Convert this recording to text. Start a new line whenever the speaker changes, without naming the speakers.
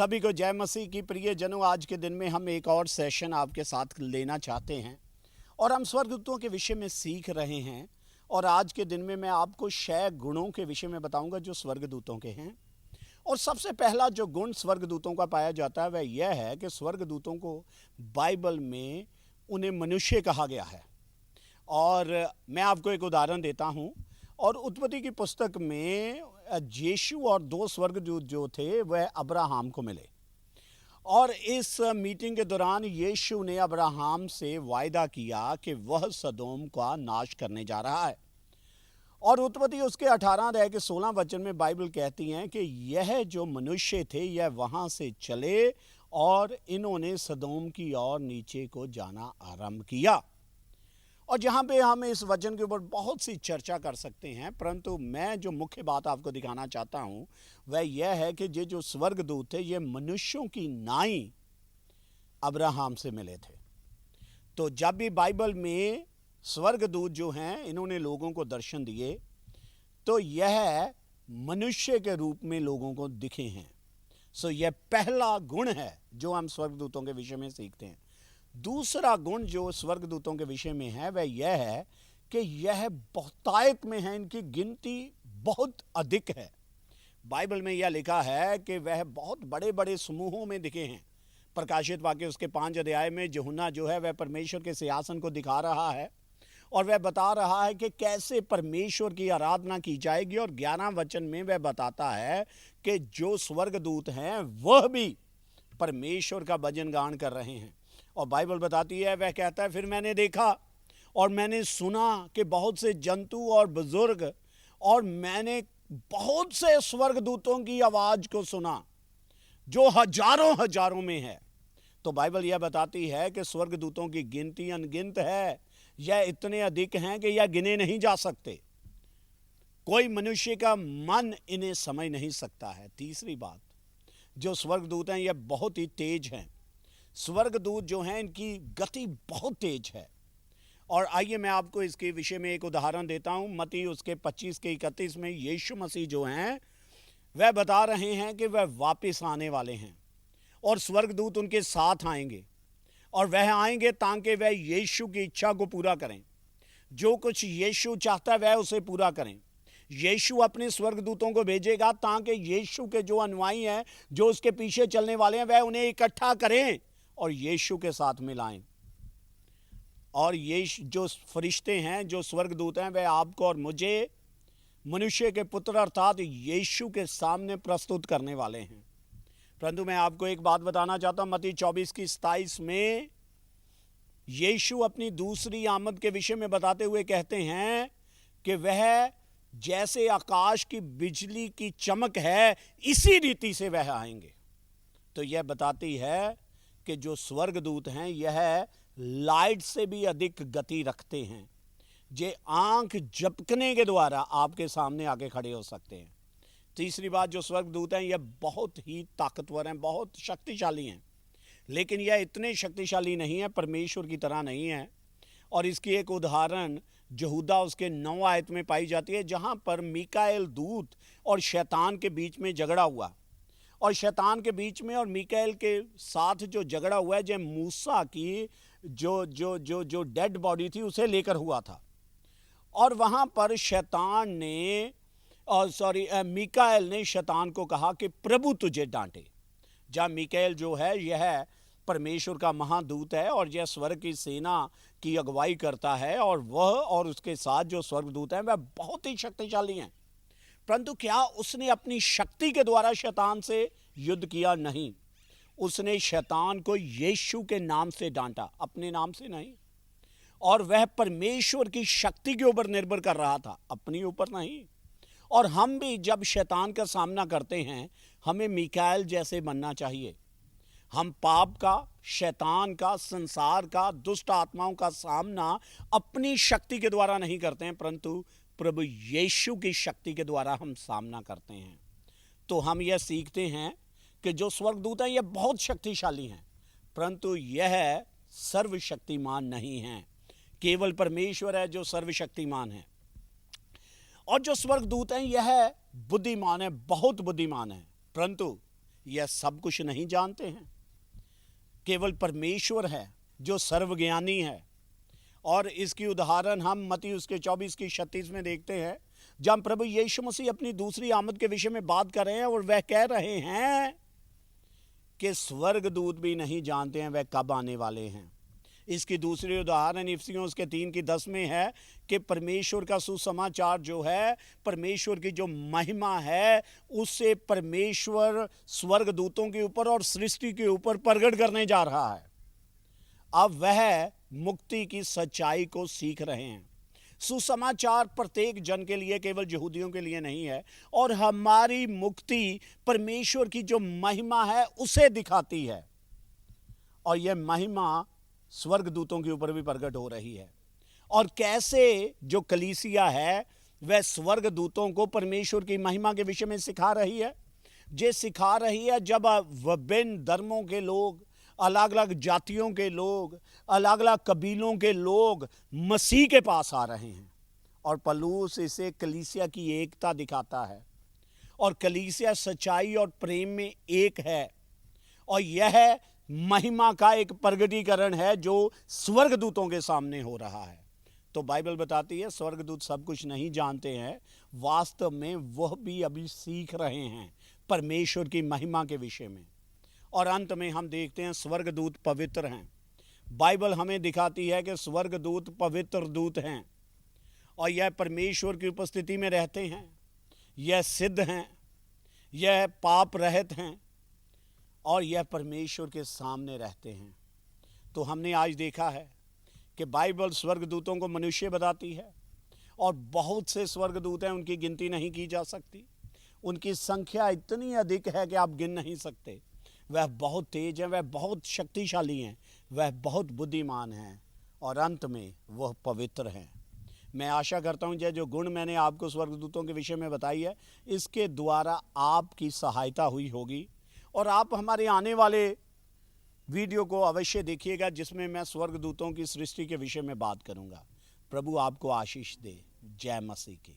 सभी को जय मसीह की। प्रिय जनों, आज के दिन में हम एक और सेशन आपके साथ लेना चाहते हैं और हम स्वर्गदूतों के विषय में सीख रहे हैं। और आज के दिन में मैं आपको 6 गुणों के विषय में बताऊंगा जो स्वर्गदूतों के हैं। और सबसे पहला जो गुण स्वर्गदूतों का पाया जाता है वह यह है कि स्वर्गदूतों को बाइबल में उन्हें मनुष्य कहा गया है। और मैं आपको एक उदाहरण देता हूं। और उत्पत्ति की पुस्तक में यीशु और 2 स्वर्गदूत जो थे वह अब्राहम को मिले। और इस मीटिंग के दौरान यीशु ने अब्राहम से वायदा किया कि वह सदोम का नाश करने जा रहा है। और उत्पत्ति उसके 18 अध्याय के 16 वचन में बाइबल कहती हैं कि यह जो मनुष्य थे यह वहां से चले और इन्होंने सदोम की ओर नीचे को जाना आरंभ किया। और जहाँ पे हम इस वचन के ऊपर बहुत सी चर्चा कर सकते हैं, परंतु मैं जो मुख्य बात आपको दिखाना चाहता हूँ वह यह है कि ये जो स्वर्गदूत थे ये मनुष्यों की नाई अब्राहम से मिले थे। तो जब भी बाइबल में स्वर्गदूत जो हैं इन्होंने लोगों को दर्शन दिए तो यह मनुष्य के रूप में लोगों को दिखे हैं। सो यह पहला गुण है जो हम स्वर्गदूतों के विषय में सीखते हैं। दूसरा गुण जो स्वर्गदूतों के विषय में है वह यह है कि यह बहुतायत में है, इनकी गिनती बहुत अधिक है। बाइबल में यह लिखा है कि वह बहुत बड़े बड़े समूहों में दिखे हैं। प्रकाशित वाक्य उसके 5 अध्याय में यूहन्ना जो है वह परमेश्वर के सिंहासन को दिखा रहा है और वह बता रहा है कि कैसे परमेश्वर की आराधना की जाएगी। और 11 वचन में वह बताता है कि जो स्वर्गदूत हैं वह भी परमेश्वर का भजन गान कर रहे हैं। और बाइबल बताती है, वह कहता है, फिर मैंने देखा और मैंने सुना कि बहुत से जंतु और बुजुर्ग और मैंने बहुत से स्वर्गदूतों की आवाज को सुना जो हजारों हजारों में है। तो बाइबल यह बताती है कि स्वर्गदूतों की गिनती अनगिनत है। यह इतने अधिक हैं कि यह गिने नहीं जा सकते। कोई मनुष्य का मन इन्हें समझ नहीं सकता है। तीसरी बात, जो स्वर्गदूत हैं यह बहुत ही तेज हैं। स्वर्गदूत जो हैं इनकी गति बहुत तेज है। और आइए मैं आपको इसके विषय में एक उदाहरण देता हूं। मत्ती उसके 25 के 31 में यीशु मसीह जो हैं वह बता रहे हैं कि वह वापस आने वाले हैं और स्वर्गदूत उनके साथ आएंगे और वह आएंगे ताकि वह यीशु की इच्छा को पूरा करें। जो कुछ यीशु चाहता है वह उसे पूरा करें। यीशु अपने स्वर्गदूतों को भेजेगा ताकि यीशु के जो अनुयायी हैं, जो उसके पीछे चलने वाले हैं, वह उन्हें इकट्ठा करें और यीशु के साथ मिलाएं। और ये जो फरिश्ते हैं, जो स्वर्गदूत हैं, वह आपको और मुझे मनुष्य के पुत्र अर्थात यीशु के सामने प्रस्तुत करने वाले हैं। परंतु मैं आपको एक बात बताना चाहता हूं। मत्ती 24 की 27 में यीशु अपनी दूसरी आमद के विषय में बताते हुए कहते हैं कि वह जैसे आकाश की बिजली की चमक है इसी रीति से वह आएंगे। तो यह बताती है कि जो स्वर्गदूत हैं यह लाइट से भी अधिक गति रखते हैं। जे आंख झपकने के द्वारा आपके सामने आके खड़े हो सकते हैं। तीसरी बात, जो स्वर्गदूत हैं यह बहुत ही ताकतवर हैं, बहुत शक्तिशाली हैं। लेकिन यह इतने शक्तिशाली नहीं है, परमेश्वर की तरह नहीं है। और इसकी एक उदाहरण यहूदा उसके 9 आयत में पाई जाती है, जहां पर मीकाएल दूत और शैतान के बीच में झगड़ा हुआ। और शैतान के बीच में और मीकाएल के साथ जो झगड़ा हुआ है, जो मूसा की जो डेड बॉडी थी उसे लेकर हुआ था। और वहां पर शैतान ने मीकाएल ने शैतान को कहा कि प्रभु तुझे डांटे। जहाँ मीकाएल जो है यह परमेश्वर का महादूत है और यह स्वर्ग की सेना की अगुवाई करता है और वह और उसके साथ जो स्वर्गदूत हैं वह बहुत ही शक्तिशाली हैं। परंतु क्या उसने अपनी शक्ति के द्वारा शैतान से युद्ध किया? नहीं। उसने शैतान को यीशु के नाम से डांटा, अपने नाम से नहीं। और वह परमेश्वर की शक्ति के ऊपर निर्भर कर रहा था, अपने ऊपर नहीं। और हम भी जब शैतान का सामना करते हैं हमें मीकाएल जैसे बनना चाहिए। हम पाप का, शैतान का, संसार का, दुष्ट आत्माओं का सामना अपनी शक्ति के द्वारा नहीं करते हैं, परंतु प्रभु यीशु की शक्ति के द्वारा हम सामना करते हैं। तो हम यह सीखते हैं कि जो स्वर्गदूत हैं यह बहुत शक्तिशाली हैं, परंतु यह सर्वशक्तिमान नहीं हैं। केवल परमेश्वर है जो सर्वशक्तिमान है। और जो स्वर्गदूत हैं यह बुद्धिमान है, बहुत बुद्धिमान है, परंतु यह सब कुछ नहीं जानते हैं। केवल परमेश्वर है जो सर्वज्ञानी है। और इसकी उदाहरण हम मत्ती उसके 24 की 36 में देखते हैं, जब प्रभु यीशु मसीह अपनी दूसरी आमद के विषय में बात कर रहे हैं और वह कह रहे हैं कि स्वर्गदूत भी नहीं जानते हैं वह कब आने वाले हैं। इसकी दूसरी उदाहरण इफिसियों उसके 3 की 10 में है कि परमेश्वर का सुसमाचार जो है, परमेश्वर की जो महिमा है, उससे परमेश्वर स्वर्गदूतों के ऊपर और सृष्टि के ऊपर प्रकट करने जा रहा है। अब वह मुक्ति की सच्चाई को सीख रहे हैं। सुसमाचार प्रत्येक जन के लिए, केवल यहूदियों के लिए नहीं है। और हमारी मुक्ति परमेश्वर की जो महिमा है उसे दिखाती है। और यह महिमा स्वर्गदूतों के ऊपर भी प्रकट हो रही है। और कैसे जो कलीसिया है वह स्वर्गदूतों को परमेश्वर की महिमा के विषय में सिखा रही है। ये सिखा रही है जब विभिन्न धर्मों के लोग, अलग अलग जातियों के लोग, अलग अलग कबीलों के लोग मसीह के पास आ रहे हैं। और पौलुस इसे कलीसिया की एकता दिखाता है। और कलीसिया सच्चाई और प्रेम में एक है। और यह महिमा का एक प्रगटीकरण है जो स्वर्गदूतों के सामने हो रहा है। तो बाइबल बताती है स्वर्गदूत सब कुछ नहीं जानते हैं, वास्तव में वह भी अभी सीख रहे हैं परमेश्वर की महिमा के विषय में। और अंत में हम देखते हैं स्वर्गदूत पवित्र हैं। बाइबल हमें दिखाती है कि स्वर्गदूत पवित्र दूत हैं और यह परमेश्वर की उपस्थिति में रहते हैं, यह सिद्ध हैं, यह पाप रहित हैं और यह परमेश्वर के सामने रहते हैं। तो हमने आज देखा है कि बाइबल स्वर्गदूतों को मनुष्य बताती है और बहुत से स्वर्गदूत हैं, उनकी गिनती नहीं की जा सकती। उनकी संख्या इतनी अधिक है कि आप गिन नहीं सकते। वह बहुत तेज हैं, वह बहुत शक्तिशाली हैं, वह बहुत बुद्धिमान हैं और अंत में वह पवित्र हैं। मैं आशा करता हूँ जो गुण मैंने आपको स्वर्गदूतों के विषय में बताई है, इसके द्वारा आपकी सहायता हुई होगी। और आप हमारे आने वाले वीडियो को अवश्य देखिएगा जिसमें मैं स्वर्गदूतों की सृष्टि के विषय में बात करूँगा। प्रभु आपको आशीष दे। जय मसीह की।